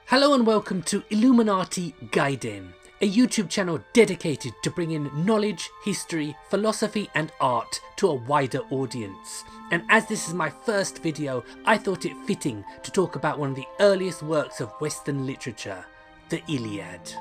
Hello and welcome to Illuminati Gaiden, a YouTube channel dedicated to bringing knowledge, history, philosophy and art to a wider audience. And as this is my first video, I thought it fitting to talk about one of the earliest works of Western literature, the Iliad.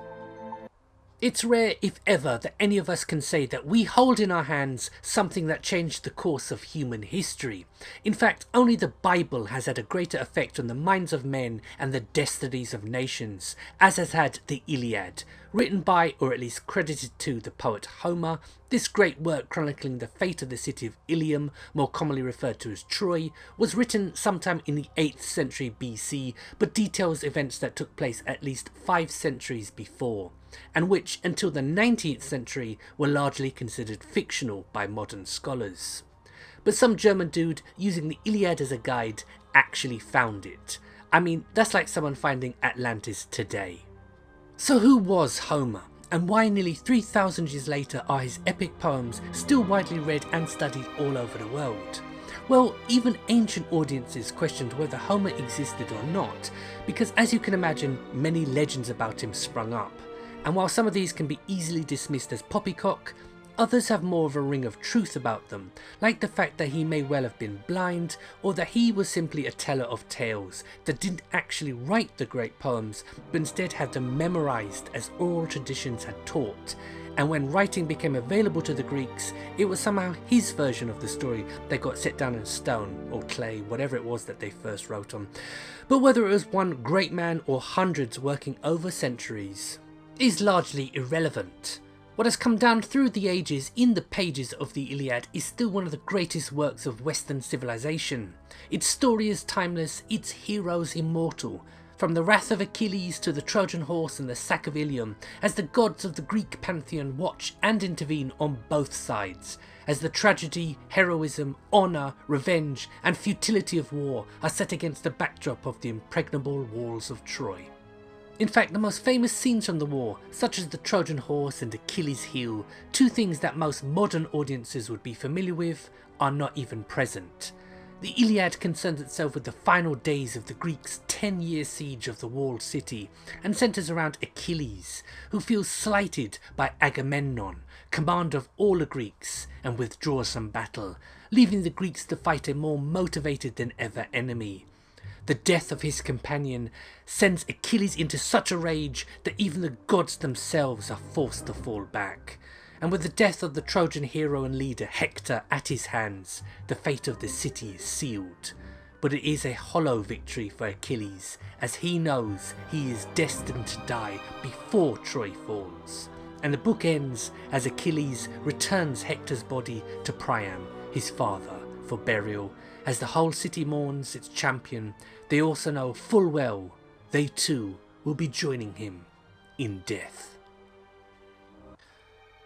It's rare, if ever, that any of us can say that we hold in our hands something that changed the course of human history. In fact, only the Bible has had a greater effect on the minds of men and the destinies of nations, as has had the Iliad. Written by, or at least credited to, the poet Homer, this great work chronicling the fate of the city of Ilium, more commonly referred to as Troy, was written sometime in the 8th century BC, but details events that took place at least 5 centuries before, and which until the 19th century were largely considered fictional by modern scholars. But some German dude using the Iliad as a guide actually found it. I mean, that's like someone finding Atlantis today. So who was Homer, and why nearly 3,000 years later are his epic poems still widely read and studied all over the world? Well, even ancient audiences questioned whether Homer existed or not, because as you can imagine, many legends about him sprung up. And while some of these can be easily dismissed as poppycock, others have more of a ring of truth about them, like the fact that he may well have been blind, or that he was simply a teller of tales that didn't actually write the great poems, but instead had them memorized as oral traditions had taught. And when writing became available to the Greeks, it was somehow his version of the story that got set down in stone, or clay, whatever it was that they first wrote on. But whether it was one great man or hundreds working over centuries is largely irrelevant. What has come down through the ages in the pages of the Iliad is still one of the greatest works of Western civilization. Its story is timeless, its heroes immortal. From the wrath of Achilles to the Trojan horse and the sack of Ilium, as the gods of the Greek pantheon watch and intervene on both sides, as the tragedy, heroism, honour, revenge and futility of war are set against the backdrop of the impregnable walls of Troy. In fact, the most famous scenes from the war, such as the Trojan horse and Achilles' heel, two things that most modern audiences would be familiar with, are not even present. The Iliad concerns itself with the final days of the Greeks' 10-year siege of the walled city, and centres around Achilles, who feels slighted by Agamemnon, commander of all the Greeks, and withdraws from battle, leaving the Greeks to fight a more motivated than ever enemy. The death of his companion sends Achilles into such a rage that even the gods themselves are forced to fall back. And with the death of the Trojan hero and leader Hector at his hands, the fate of the city is sealed. But it is a hollow victory for Achilles, as he knows he is destined to die before Troy falls. And the book ends as Achilles returns Hector's body to Priam, his father, for burial. As the whole city mourns its champion, they also know full well they too will be joining him in death.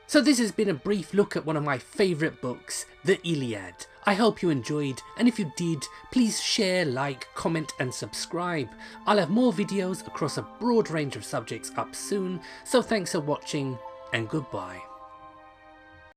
So this has been a brief look at one of my favourite books, the Iliad. I hope you enjoyed, and if you did, please share, like, comment and subscribe. I'll have more videos across a broad range of subjects up soon, so thanks for watching and goodbye.